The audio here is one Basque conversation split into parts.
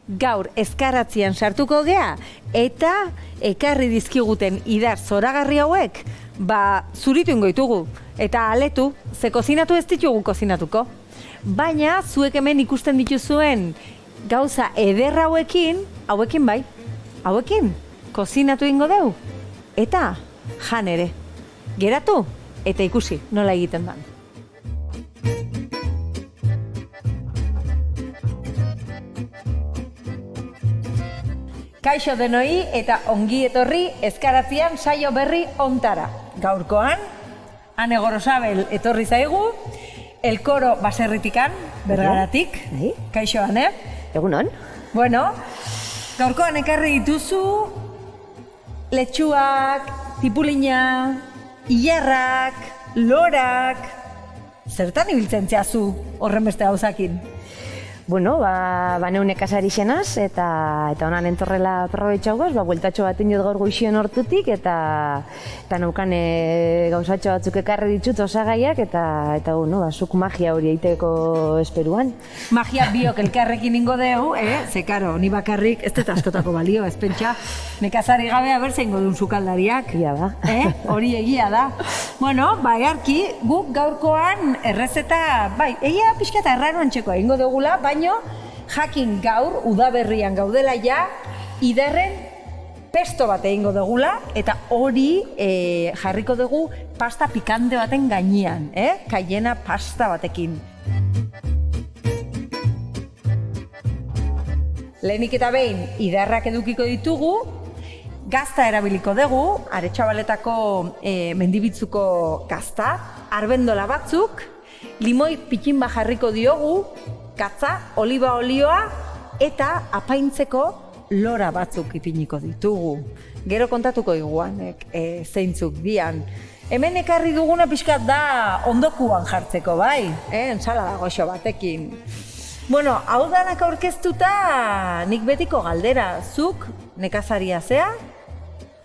gaur ezkaratzean sartuko gea eta ekarri dizkiguten idar zoragarri hauek, zuritu ingo ditugu eta aletu, ze kozinatu ez ditugu kozinatuko. Baina zuek hemen ikusten dituzuen gauza eder hauekin bai, hauekin kozinatu ingo deu eta jan ere. Geratu eta ikusi nola egiten dan. Kaixo denoi eta ongi etorri ezkaratzean saio berri ontara. Gaurkoan, Ane Gorosabel etorri zaigu, Elkoro baserritikan, Bergaratik. Kaixo, Ane? Egunon. Bueno, gaurkoan ekarri dituzu letxuak, tipulina, ilarrak, lorak. Zertan ibiltzen zeazu horren beste gauzakin? Bueno, neu nekazari xenaz, eta honan entorrela aprobetxagoz, bueltatxo bat inot gaur goixien hortutik, eta naukan gauzatxo batzuk ekarri ditut osagaiak, eta zuk magia hori eiteko esperuan. Magia biok elkarrekin ingo deu, ze karo, ni bakarrik ez dut askotako balio, ez pentsa, nekazari gabe bertze ingo duen sukaldariak. Ia da. Hori egia da. Bueno, earki, guk gaurkoan errezeta, egia pixka eta erraroan txeko egingo dugula, baino jakin gaur, udaberrian gaudela ja, idarren pesto bat egingo dugula, eta hori jarriko dugu pasta pikante baten gainean, kaiena pasta batekin. Lehenik eta behin, idarrak edukiko ditugu, gazta erabiliko dugu, Aretxabaletako mendibitzuko gazta, arbendola batzuk, limoi pikin bat jarriko diogu, katza, oliba olioa eta apaintzeko lora batzuk ipiniko ditugu. Gero kontatuko iguanek zeintzuk dian. Hemen ekarri duguna pixkat da ondokuan jartzeko, bai? Ensalada goxo batekin. Bueno, hau danak aurkeztuta nik betiko galdera. Zuk nekazaria zea?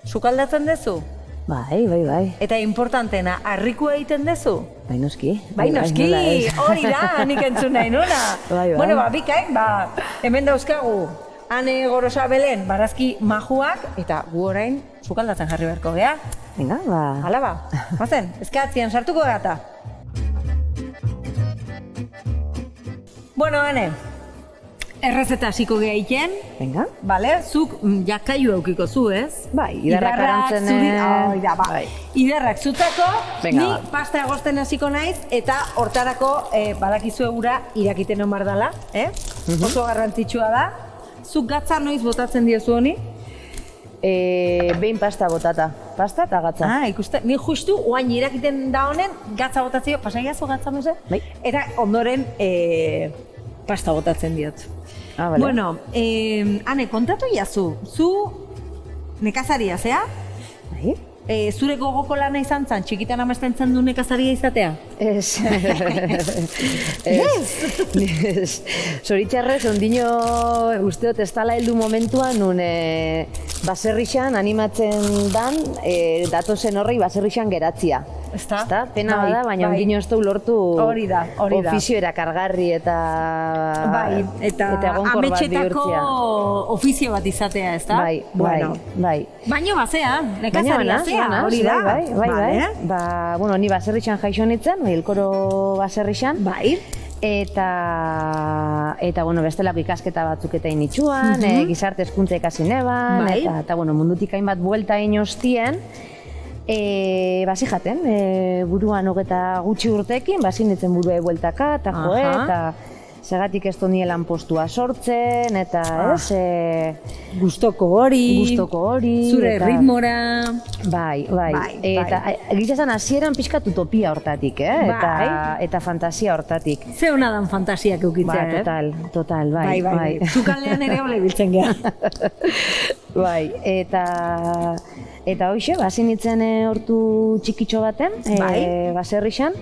Sukaldatzen dezu? Bai. Eta importantena, harrikua egiten dezu? Bai noski, hori da, nik entzun nahi nuna. Bueno, bikain, hemen dauzkagu Ane Gorosabelen barazki majuak, eta gu orain sukaldatzen jarri beharko gea. Venga, Hala mazen, ezkaratzean sartuko gata. Bueno, Ane, errezeta hasiko gea egiten. Venga. Zuk jakaiu eukiko zu, ez? Bai, idarrak arantzen. Idarrak zutzako, ni pasta egosten hasiko naiz, eta hortarako badakizu egura irakiten omar dela, oso garrantzitsua da. Zuk gatza noiz botatzen diozu honi? Behin pasta botata. Pasta eta gatza. Ikusten, ni justu oain irakiten da honen, gatza botatzio, pasaiazu gatza meze? Bai. Eta ondoren pasta botatzen diot. Bueno, Ane, kontatu iazu, zu nekazaria zea? Bai. Zure gogoko lana izan zen, txikitan amesten zen du nekazaria izatea? Ez. Zoritxarrez, ondino usteot ez tala heldu momentuan, nun baserrixan animatzen dan, datozen horrei baserrixan geratzia. Ezta? Pena bada, baina ondino ez du lortu ofizio erakargarri eta egonkor bat bihurtzia. Ofizio bat izatea, ezta? Bai. Baino bazea, nekazaria zea, hori da. Bai. Ni baserrixan jaixo nintzen, Elkoro baserrixan. Bai. Eta bestelako ikasketa batzuk eta initxuan, gizarte hezkuntza ikasi neban, eta mundutik hainbat buelta egin ostien, basi jaten, buruan hogeta gutxi urtekin, basi nintzen burua bueltaka, eta eta segatik ez doni lanpostua sortzen, eta gustoko hori, zure ritmora. Bai. Eta gizazan hasieran pixkat utopia hortatik, eta fantasia hortatik. Ze hona dan fantasiak eukitzea, Total, bai. Zukalean ere hola ibiltzen geha. Bai, eta hoxe, basi nintzen hortu txikitxo baten, baserrixan.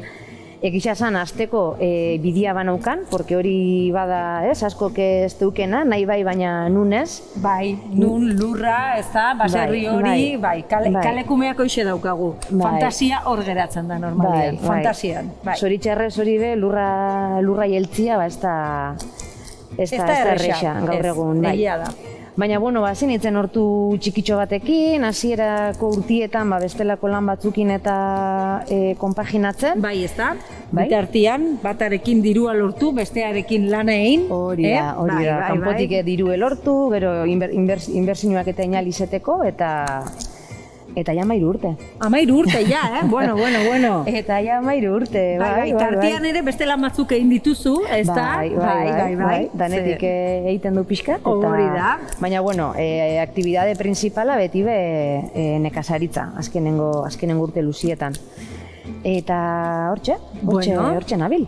Egia esan, azteko bidia banaukan, porque hori bada, askok ez deukena, nahi baina nun ez. Bai, nun lurra, ez da, baserri hori, kalekumeak hoxe daukagu. Fantasia hor geratzen da normalian, fantasian. Zoritxarrez hori be, lurra jeltzia, ez Ez da erresa, gaur egun. Egia da. Baina, bueno, zinitzen hortu txikitxo batekin, hasierako urtietan bestelako lan batzukin eta konpaginatzen. Bai, ez da? Bitartian, batarekin dirua lortu, bestearekin lana egin. Hori da, kanpotik dirue lortu, gero inbertsioak eta inalizeteko, eta ja 13 urte. 13 urte, ja, Bueno. Eta ja 13 urte, bai. Tartian ere beste lan batzuk egin dituzu, ez da? Bai. Danetik egiten du pixkat. Hori da. Baina, bueno, aktibidade principala beti nekazaritza, azkenengo urte luzietan. Eta hortxe nabil.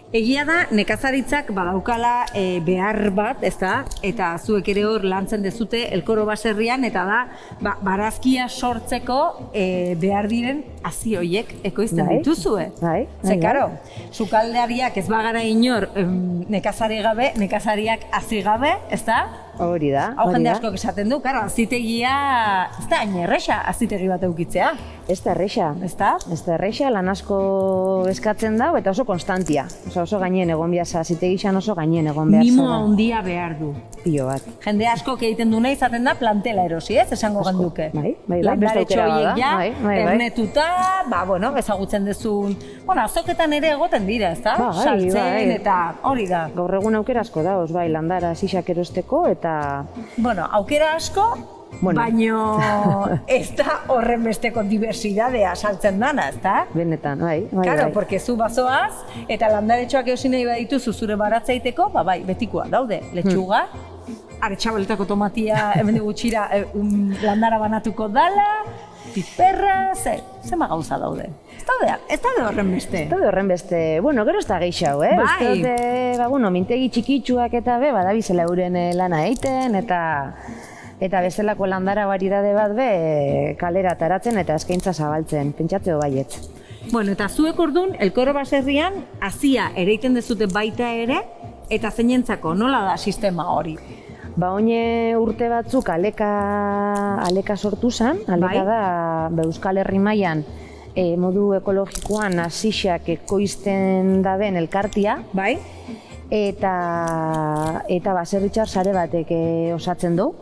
Egia da, nekazaritzak badaukala behar bat, ez da? Eta zuek ere hor lantzen dezute elkoro baserrian, eta da, barazkia sortzeko behar diren hazi horiek ekoizten dituzue. Ze, karo, sukaldariak ez bagara inor nekazari gabe, nekazariak hazi gabe, ez da? Hori da. Hau jende asko esaten du, karo, azitegia, ez da, hain erresa azitegi bat eukitzea. Ez da erresa. Ez da erresa, lan asko eskatzen da, eta oso konstantia. Oso gainen egon behar, azitegian oso gainen egon behar. Mimo handia behar du. Pilo bat. Jende asko egiten du nahi izaten da plantela erosi, ez? Esango genduke. Bai. Landaretxo horiek ja, ernetuta, ezagutzen dezun, azoketan ere egoten dira, ez da? Saltzen eta hori da. Gaur egun aukera asko da, landara zixak erosteko eta... Bueno, aukera asko, baino ez da horren besteko diversidadea saltzen dana, ez da? Benetan, bai. Claro, porque zu bazoaz, eta landaretxoak eusin nahi badituzu zure baratzaiteko, bai, betikoa daude, letxuga, aretxabaletako tomatia, hemen gutxira landara banatuko dala, piperra, zema gauza daude. Ez daude horren beste. Ez daude horren beste. Bueno, gero ez da geixau, Bai. Mintegi txikitsuak eta badabizela euren lana egiten, eta bestelako landara baridade bat kalera taratzen eta eskaintza zabaltzen, pentsatzeo baietz. Bueno, eta zuek orduan, elkoro baserrian, hazia ereiten dezute baita ere, eta zeinentzako, nola da sistema hori? Oine urte batzuk aleka sortu zen, aleka da Euskal Herri mailan modu ekologikoan hasixak ekoizten daben elkartia, eta baserritxar sare batek osatzen du.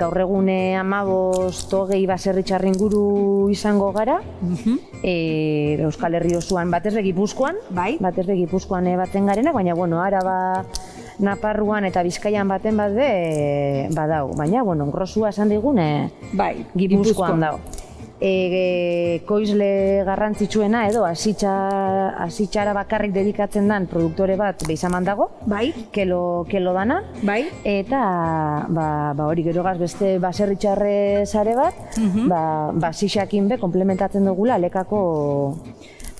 Gaur egun 15-20 baserritxar inguru izango gara, Euskal Herri osoan batez Gipuzkoan, baten garenak, baina Araba, Naparruan eta Bizkaian baten bat badau, baina grosua esan digune Gipuzkoan dau. Koizle garrantzitsuena edo hasitxara bakarrik dedikatzen den produktore bat behizaman dago, kelo dana, eta hori gero gaz beste baserritxarre sare bat, hasixakin komplementatzen dugula alekako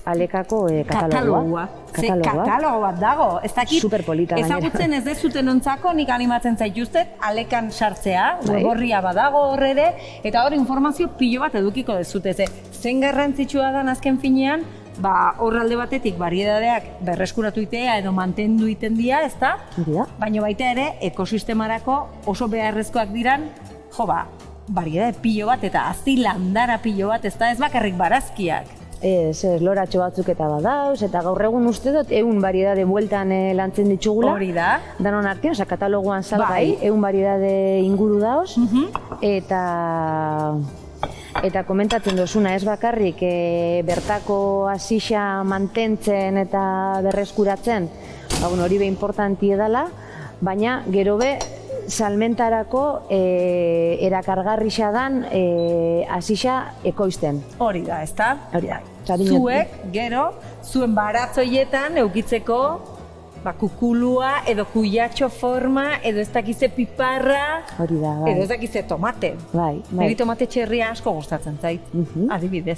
katalogoa. Katalogo bat dago, ez dakit, superpolita gainera. Ezagutzen ez dezuten ontzako, nik animatzen zaituztet, alekan sartzea, gorria badago horre, eta hor informazio pilo bat edukiko dezute. Zen garrantzitsua da azken finean, hor alde batetik bariedadeak berreskuratu itea edo mantendu iten dira, ez da? Baina baita ere, ekosistemarako oso beharrezkoak diran, bariedade pilo bat eta hazi landara pilo bat, ez da, ez bakarrik barazkiak. Ez, loratxo batzuk eta badauz, eta gaur egun uste dut 100 variedade bueltan lantzen ditugula. Hori da. Danon artean, katalogoan salgai, 100 variedade inguru dauz, eta komentatzen dozuna ez bakarrik bertako hasixa mantentzen eta berreskuratzen, hori importanti edala, baina gero salmentarako erakargarrixa dan hasixa ekoizten. Hori da, ez da? Hori da. Zuek, gero, zuen baratzoietan eukitzeko kukulua edo kuyatxo forma edo ez dakize piparra edo ez dakize tomate. Niri tomate txerria asko gustatzen zait, adibidez.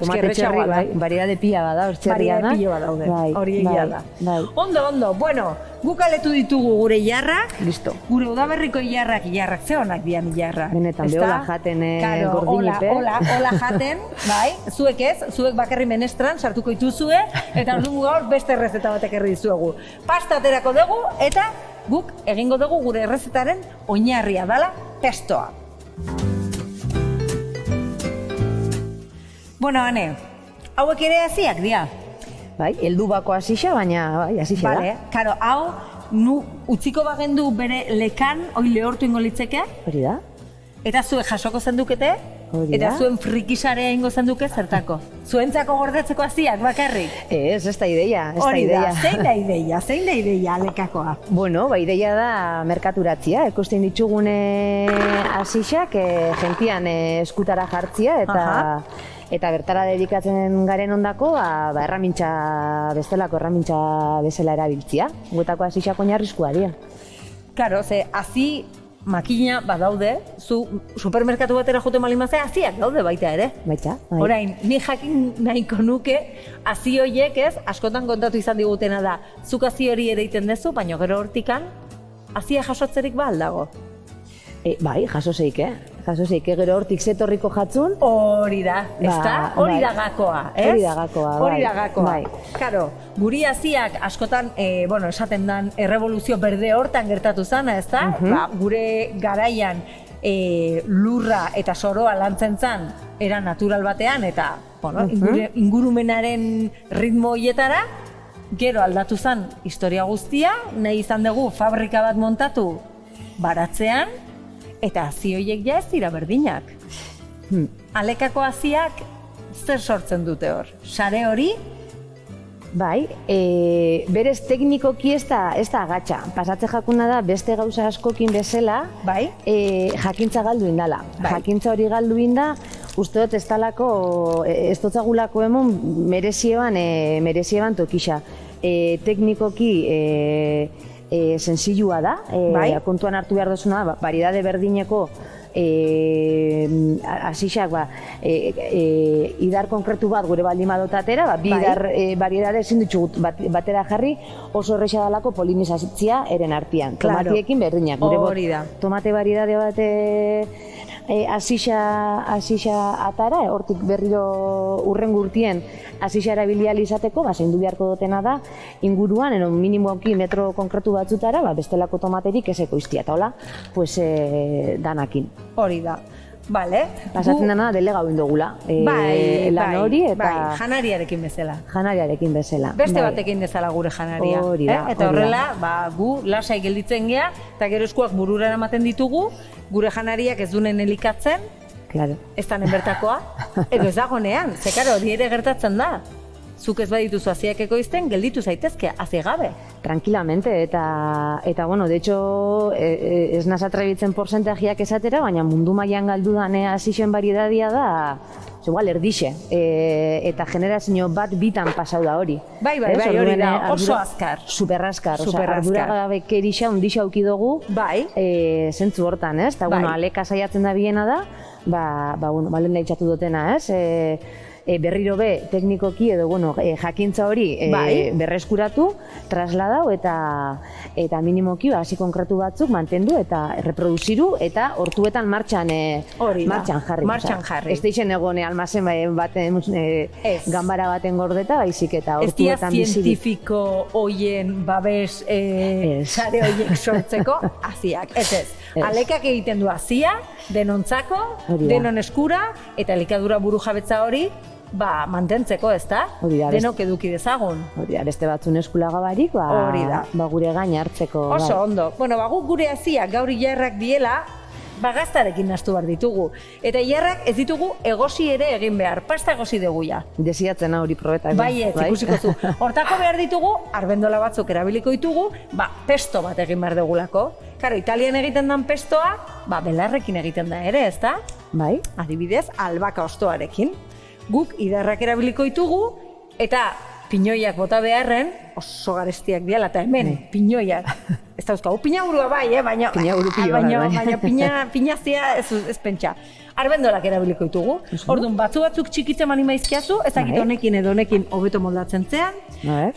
Tomate txerri, variedade pila bada, txerriana. Variedade pila badaude, hori egia da. Ondo, bueno, guk aletu ditugu gure jarrak, gure udaberriko jarrak ze honak dian jarrak. Benetan, behola jaten gordinipe. Hola jaten, zuek ez, zuek bakarri menestran sartuko ituzue, eta orduan gaur beste errezeta batek erri dizuegu. Pasta aterako dugu eta guk egingo dugu gure errezetaren oinarria dela pestoa. Bueno, Ane, hauek ere hasiak dira. Heldu bako hasixa, baina hasixa da. Karo, hau nu utziko bagendu bere lekan, hoi lehortu ingo litzeke, Hori da? eta zuek jasoko zendukete, Hori eta da. zuen frikisarea ingo zenduke zertako. Zuentzako gordetzeko haziak bakarrik. Ez da ideia, ez da Hori da, ideia. zein da ideia lekakoa? Bueno, ideia da merkaturatzia, ikusten ditugune hasixak, gentian eskutara jartzia eta bertara dedikatzen garen ondako, bestelako erramintza bezala erabiltzia. Guetako hasixak oinarrizkoa dira. Karo, ze hazi makina badaude, zu supermerkatu batera jote malimazea, haziak daude baita ere. Baita, bai. Orain, ni jakin nahiko nuke, hazi horiek ez, askotan kontatu izan digutena da, zuk hazi hori ere iten dezu, baina gero hortikan, hazia jasotzerik ba aldago. Bai, jaso zeike, gero hortik zetorriko jatzun. Hori da, ezta? Hori da gakoa, ez? Hori da gakoa, bai. Hori da gakoa. Bai. Karo, guri haziak askotan, esaten dan, errevoluzio berde hortan gertatu zana, ezta? Gure garaian lurra eta soroa lantzen zan, era natural batean, eta ingurumenaren ritmo hietara, gero aldatu zan historia guztia, nahi izan dugu fabrika bat montatu baratzean, eta hazi horiek ja ez dira berdinak. Alekako haziak zer sortzen dute hor? Sare hori? Bai, berez teknikoki ez da agatsa. Pasatze jakuna da beste gauza askokin bezala, Bai? jakintza galdu indala. Bai. Jakintza hori galdu inda, uste dut ez dotzagulako emon merezieban tokisa. Teknikoki sensillua da, kontuan hartu behar duzuna, variedade berdineko hasixak idar konkretu bat gure baldin badotatera, bi idar variedade ezin ditugu batera jarri, oso horreixa dalako polinizatzia eren artean. Tomatiekin berdinak, hori da. Tomate variedade bat hasixa atara, hortik berriro urren gurtien hasixa erabilia izateko, zein du beharko dutena da, inguruan, minimoki metro konkretu batzutara, bestelako tomaterik ez ekoiztia, eta hola, danakin. Hori da. Bale. Pasatzen dena delegau indogula. Lan hori eta... janariarekin bezala. Janariarekin bezala. Beste batekin dezala gure janaria. Hori da. Eta horrela, gu lasai gelditzen gea, eta gero eskuak burura eramaten ditugu, gure janariak ez dunen elikatzen, Claro. ez danen bertakoa, edo ez dagonean, ze karo, hori ere gertatzen da. Zuk ez badituzu haziak ekoizten, gelditu zaitezke, hazi gabe. Tranquilamente, eta bueno, de hecho, ez naz atrebitzen porcentajiak esatera, baina mundu mailan galdu dane hasixen variedadia da, igual erdixe, eta generazio bat bitan pasau da hori. Bai, hori da, oso azkar. Superrazkar, arduragabekeria handixa auki dugu, zentzu hortan, ez? Eta, bueno, aleka saiatzen da biena da, lehen daitzatu dutena, ez? Berriro be teknikoki edo jakintza hori berreskuratu, trasladau eta minimoki hasi konkretu batzuk mantendu eta reproduziru eta hortuetan martxan jarri. Martxan jarri. Ez deixen egone almazen baten ganbara baten gordeta, baizik eta hortuetan bizirik. Ez dia zientifiko hoien babes sare hoiek sortzeko haziak. Ez. Alekak egiten du hazia, denontzako, denon eskura, eta elikadura buru jabetza hori mantentzeko, ezta? Denok eduki dezagun. Hori da, beste batzun eskulaga barik, gure gain hartzeko. Oso ondo. Bueno, guk gure haziak gaur ilarrak diela, gaztarekin nastu behar ditugu. Eta ilarrak ez ditugu egosi ere egin behar, pasta egosi dugu ja. Desiatzen hori probetak. Ikusiko zu. Hortako behar ditugu, arbendola batzuk erabiliko ditugu, pesto bat egin behar dugulako. Karo, Italian egiten den pestoa, belarrekin egiten da ere, ezta? Bai. Adibidez, albaka ostoarekin. Guk idarrak erabiliko ditugu, eta pinoiak bota beharren, oso garestiak diala, eta hemen, pinoiak. Ez dauzkagu, pinaburua baina pinazia ez pentsa. Arbendolak erabiliko ditugu. Orduan, batzuk txikitzen mani maizkiazu, ezakit honekin edo honekin hobeto moldatzen zean.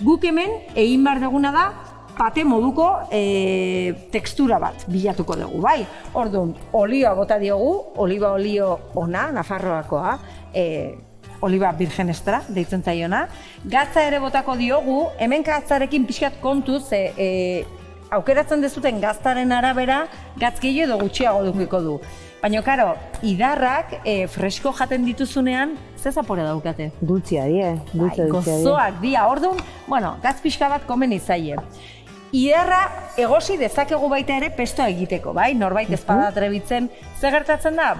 Guk hemen, egin behar duguna da, pate moduko tekstura bat bilatuko dugu, bai? Orduan, olioa bota diogu, oliba olio ona, Nafarroakoa, oliba virgen extra, deitzen zaiona. Gatza ere botako diogu, hemen gatzarekin pixkat kontuz, aukeratzen dezuten gaztaren arabera, gatz gehiago edo gutxiago dukiko du. Baina, karo, idarrak fresko jaten dituzunean, ze zapore daukate? Dultzia die, gozoak dia, orduan, gatz pixka bat komen izaie. Idarra egosi dezakegu baita ere pestoa egiteko, bai? Norbait ez bada atrebitzen, zer gertatzen da?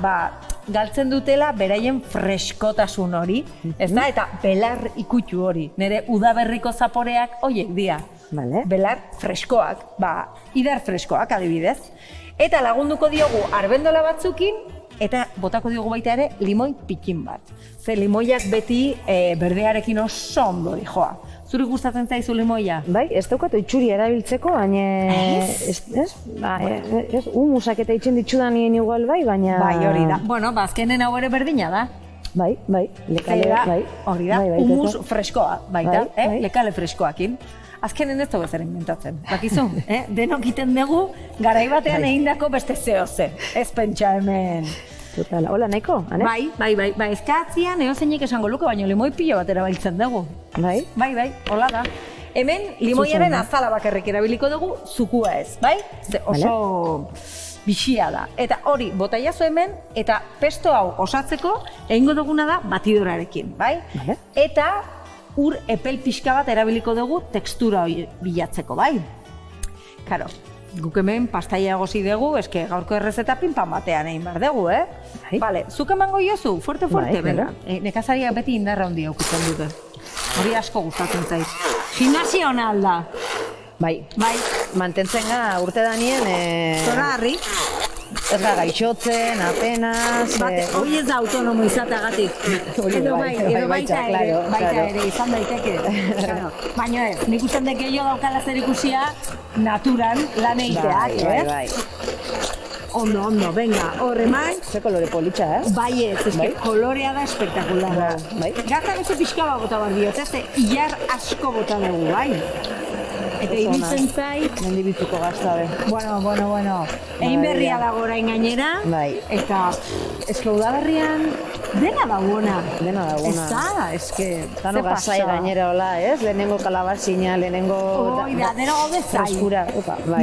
Galtzen dutela beraien freskotasun hori, ez da? Eta belar ikutu hori. Nire udaberriko zaporeak hoiek dira. Belar freskoak, idar freskoak adibidez. Eta lagunduko diogu arbendola batzukin, eta botako diogu baita ere limoi pikin bat. Ze limoiak beti berdearekin oso ondo dijoa. Zuri gustatzen zaizu limoia? Bai, ez daukatu itxuri erabiltzeko, baina... Ez, humusak eta itxen ditxudan nien igual bai, baina... Bai, hori da. Bueno, azkenen hau ere berdina da. Bai, lekale, bai. Hori da, humus freskoa, baita, lekale freskoakin. Azkenen ez dugu zer inventatzen, bakizu, denok iten dugu, garai batean egindako beste zehoze, ez pentsa hemen. Total, hola nahiko, ane? Bai, ezkatzian eozeinik esango luke, baina limoi pilo bat erabiltzen dugu. Bai? Bai, hola da. Hemen limoiaren azala bakarrik erabiliko dugu, zukua ez, bai? Oso bixia da. Eta hori, bota jazu hemen, eta pesto hau osatzeko, egingo duguna da batidorarekin, bai? Eta ur epel pixka bat erabiliko dugu tekstura bilatzeko, bai? Karo, guk hemen pastaia gozi dugu, eske gaurko errezeta pinpan batean egin behar dugu, Bale, zuk emango jozu, fuerte, bera. Nekazaria beti indarra handia ukitzen dute. Hori asko gustatzen zaiz. Gimnasia hona alda. Bai, mantentzen ga urte danien... Zora harri. Ez da gaixotzen, apenas... Hori ez da autonomo izateagatik. Edo baita ere, izan daiteke. Baina ez, nik usten dek gehiago daukala zer ikusia naturan lan egiteak, Bai. Ondo, venga, horre mai. Ze kolore politxa, Bai ez, kolorea da espektakularra. Gazta bezu pixka bat bota bat diot, ilar asko bota dugu, bai? Eta iruditzen zait... Mendibituko gazta, Bueno. Egin berria dago orain gainera. Bai. Eta eske udaberrian dena da buena. Ez da, eske... Tano gazai gainera hola, ez? Lehenengo kalabazina, lehenengo... Hoi da, dena gaude zai.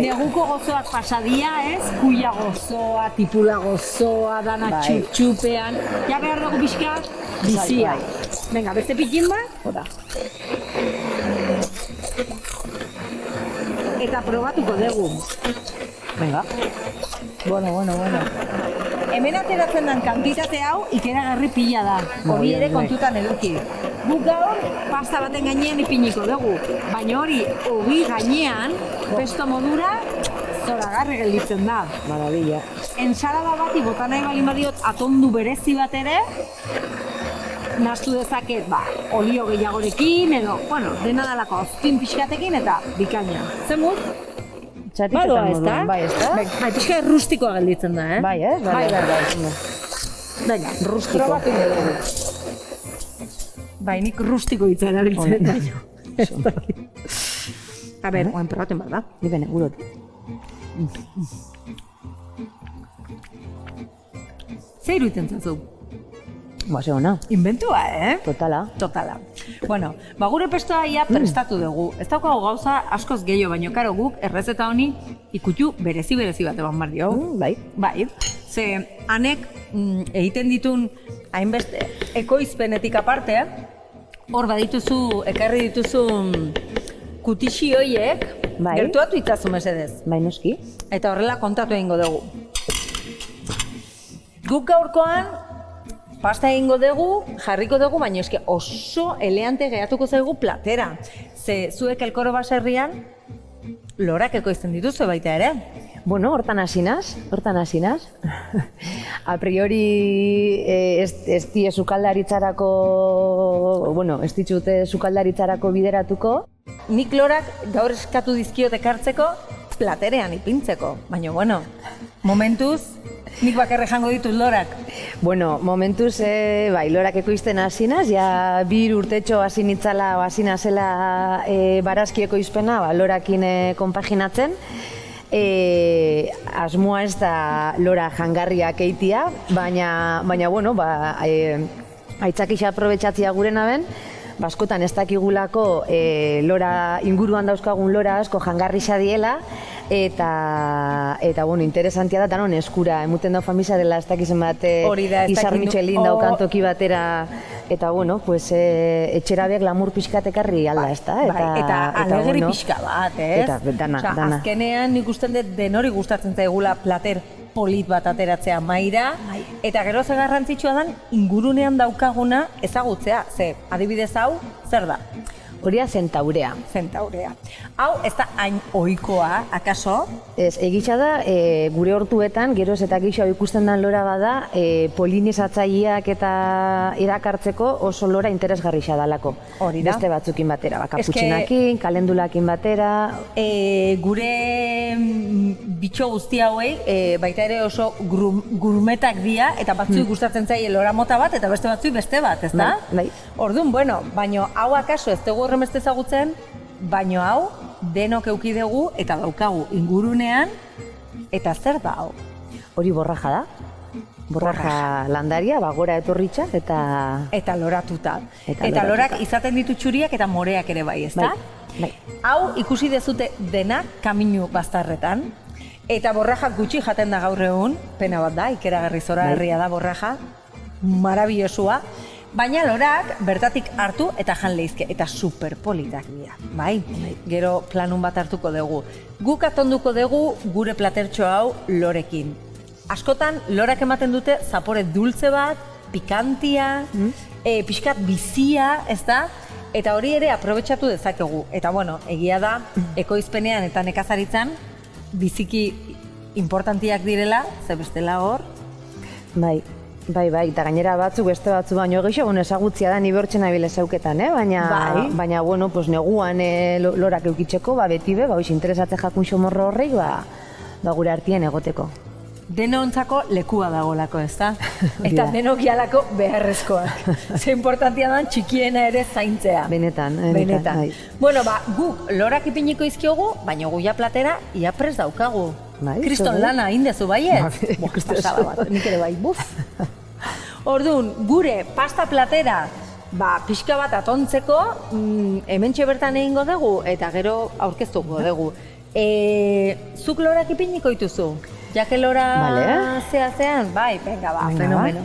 Neguko gozoak pasadia, ez? Kuia gozoa, tipula gozoa, dana txupean. Ja behar dugu pixka, bizia. Venga, beste pikin bat? Hora. Eta probatuko dugu. Venga. Bueno. Hemen ateratzen den kantitate hau ikeragarri pila da. Hori ere kontutan eduki. Guk gaur pasta baten gainean ipiniko dugu. Baina hori ogi gainean, pesto modura, zoragarri gelditzen da. Maravilla. Ensalada bati bota nahi balin badiot atondu berezi bat ere, nahastu dezaket, olio gehiagorekin edo, dena dalako ozpin pixkatekin eta bikaina. Zemut? Txatiketan moduen, bai, ez da? Bai, pixka rustikoa gelditzen da, Bai, bai. Baina, rustiko. Probatu dugu. Bai, nik rustiko hitza erabiltzen da. A ber, oen probaten bat da. Ni bene, gurot. Zer iruditzen zazu? Ze ona. Inventua, Totala. Bueno, gure pestoa ia prestatu dugu. Ez daukagu gauza askoz gehiago, baino karo guk errezeta honi ikutu berezi bat eban bar dio. Bai. Ze, hanek egiten ditun hainbeste ekoizpenetik aparte, hor badituzu, ekarri dituzun kutixi hoiek, gertuatu itzazu mesedez. Bai, noski. Eta horrela kontatu egingo dugu. Guk gaurkoan pasta egingo dugu, jarriko dugu, baina eske oso eleante geratuko zaigu platera. Ze zuek elkoro baserrian, lorak ekoizten dituzu baita ere. Bueno, hortan hasinaz. A priori ez die sukaldaritzarako, ez ditxute sukaldaritzarako bideratuko. Nik lorak gaur eskatu dizkiot ekartzeko platerean ipintzeko, baina momentuz, nik bakarre jango ditut lorak. Momentuz, lorak ekoizten hasinaz, ja 2 urtetxo hasi nitzala, hasi nazela barazki ekoizpena, lorakin konpaginatzen. Asmoa ez da lora jangarriak eitia, baina aitzakisa aprobetxatzia gurena ben, askotan ez dakigulako lora inguruan dauzkagun lora asko jangarrisa diela, eta interesantia da, danon eskura, emuten dau famisa dela ez dakizen bat Izar Michelin daukan toki batera Eta, bueno, pues, etxera bek lamur pixkat ekarri alda, ez da? Eta alegri pixka bat, ez? Eta dana. Azkenean nik usten dut denori gustatzen zaigula plater polit bat ateratzea maira, eta gero ze garrantzitsua dan ingurunean daukaguna ezagutzea, ze adibidez hau, zer da? Horia zentaurea. Zentaurea. Hau, ez da hain ohikoa, akaso? Ez, egitza da, gure hortuetan, geroz eta gixo ikusten den lora bada, polinizatzaileak eta erakartzeko oso lora interesgarrixa dalako. Hori da. Beste batzukin batera, kaputxinakin, kalendulakin batera. Gure bitxo guzti hauei, baita ere oso gurmetak dira, eta batzuik gustatzen zaie lora mota bat, eta beste batzuik beste bat, ez da? Bai. Orduan, bueno, baino hau akaso ez dugu horremeste ezagutzen, baino hau denok eduki dugu eta daukagu ingurunean, eta zer da hau? Hori borraja da. Borraja landaria, gora etorritxa eta loratuta. Eta lorak izaten ditu txuriak eta moreak ere bai, ez da? Bai. Hau ikusi dezute denak kaminu baztarretan, eta borrajak gutxi jaten da gaur egun, pena bat da, ikeragarri zoragarria da borraja, marabiosua, baina lorak bertatik hartu eta jan leizke, eta superpolitak dira, bai? Gero planun bat hartuko dugu. Guk atonduko dugu gure platertxo hau lorekin. Askotan, lorak ematen dute zapore dulze bat, pikantia, pixkat bizia, ez da? Eta hori ere aprobetxatu dezakegu. Eta bueno, egia da, ekoizpenean eta nekazaritzan, biziki importantiak direla, ze bestela hor. Bai, eta gainera batzuk beste batzu baino gehiago, ezagutzia da ni bertzen nabil ezauketan, baina, bueno, pues neguan lorak eukitzeko, beti be, hoiz interesatze jakun xomorro horrei, gure artien egoteko. Denontzako lekua dagolako, ez da? Eta denokialako beharrezkoak. Ze importantia da txikiena ere zaintzea. Benetan. Bueno, guk lorak ipiniko izkiogu, baina guia platera ia prest daukagu. Kriston lana indezu baiet? Pasada bat, nik ere bai, buf. Orduan, gure pasta platera, pixka bat atontzeko, hementxe bertan egingo dugu, eta gero aurkeztuko dugu. Zuk lorak ipiniko dituzu? Jake lora zean? Bai, venga, fenomeno.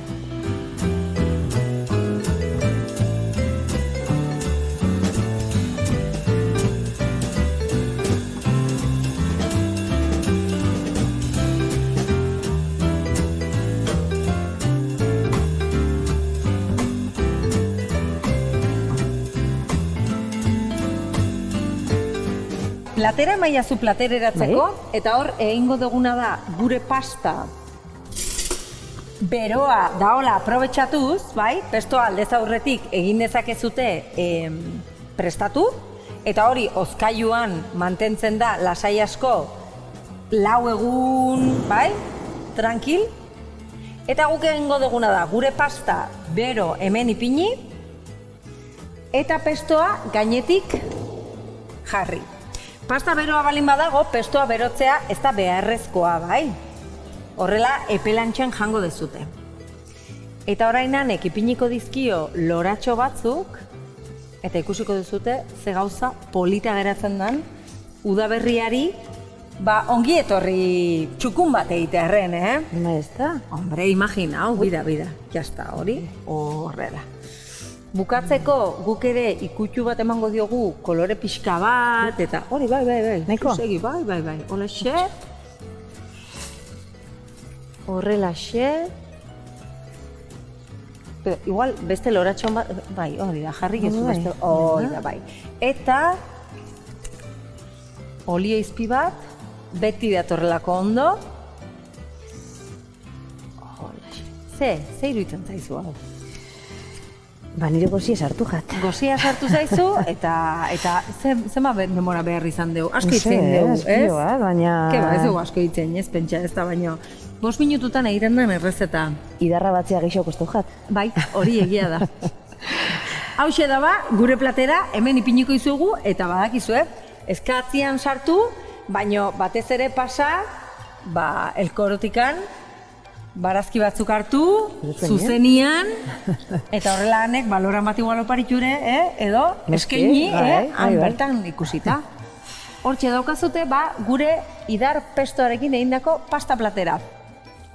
Platera emaiazu platereratzeko, eta hor egingo duguna da gure pasta beroa daola aprobetxatuz, bai? Pestoa aldez aurretik egin dezakezute prestatu, eta hori hozkailuan mantentzen da lasai asko 4 egun, bai? Tranquil. Eta guk egingo duguna da gure pasta bero hemen ipini, eta pestoa gainetik jarri. Pasta beroa balin badago, pestoa berotzea ez da beharrezkoa, bai? Horrela, epelantxan jango dezute. Eta orainan ipiniko dizkio loratxo batzuk, eta ikusiko duzute, ze gauza polita geratzen den, udaberriari, ongi etorri txukun bat egitearren, Ez da? Hombre, imagina, bida, jazta hori, horrela. Bukatzeko guk ere ikutxu bat emango diogu kolore pixka bat, eta hori, bai. Nahiko? Segi, bai. Holaxe. Horrelaxe. Igual beste loratxon bat, bai, hori da, jarri gezu beste, hori da, bai. Eta olio izpi bat, beti datorrelako ondo. Holaxe. Ze iruditzen zaizu hau? Nire gozia sartu jat. Gozia sartu zaizu, eta zema demora behar izan dugu. Asko itzen dugu, ez? Baina... Keba, ez dugu asko itzen, ez pentsa, ez da baino. 5 minututan egiten den errezeta. Idarra batzea gehiago kostu jat. Bai, hori egia da. Hauxe da gure platera, hemen ipiniko izugu, eta badakizue, eskatzian sartu, baino batez ere pasa, elkorotikan, barazki batzuk hartu, zuzenian, eta horrela hanek baloran bat igual oparitxure, edo eskaini, bertan ikusita. Hortxe daukazute, gure idar pestoarekin egindako pasta platera.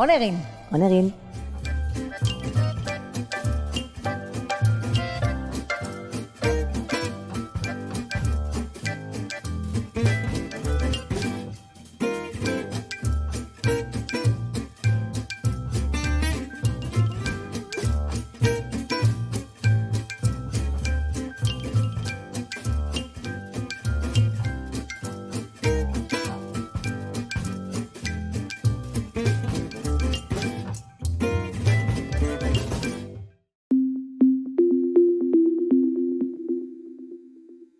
Honegin? Honegin.